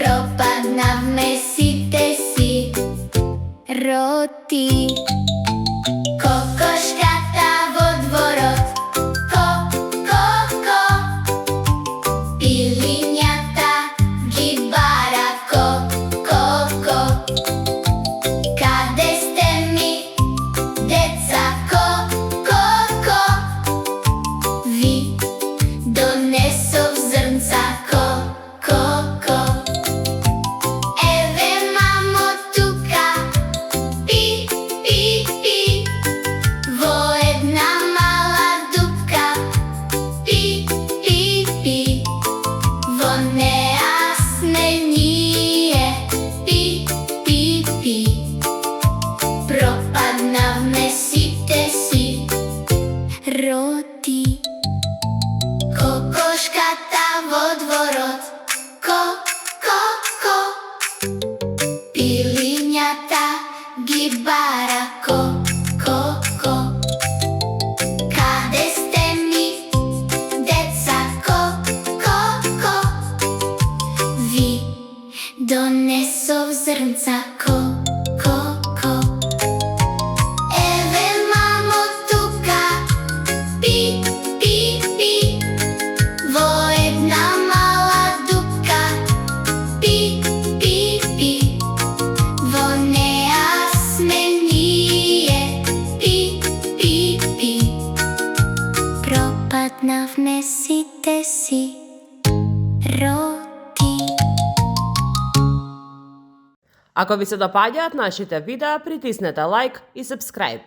пропадна в месите си. Роти. Кокошката во дворот, ко, ко, ко. Пилињата ги бара, ко, ко, ко. Каде сте ми, деца, ко, ко, ко. Ви донесов зрнца, ко, ко, ко. Еве мамо тука, пи, пи, пи. Во една мала дупка, пи, пи, пи. Во неа сме ние, пи, пи, пи. Пропадна в месите си. Роти. Кокошката во дворот, ко, ко, ко. Пилињата ги бара, ко, ко, ко. Каде сте ми, деца, ко, ко, ко. Ви донесов зрнца, ко, ко, ко. Еве мамо тука, пи, пи, пи. Во една мала дупка, пи, пи, пи. Во неа сме ние, пи, пи, пи. Пропадна в месите си. Роти. Ако ви се допаѓаат нашите видеа, притиснете лайк и subscribe.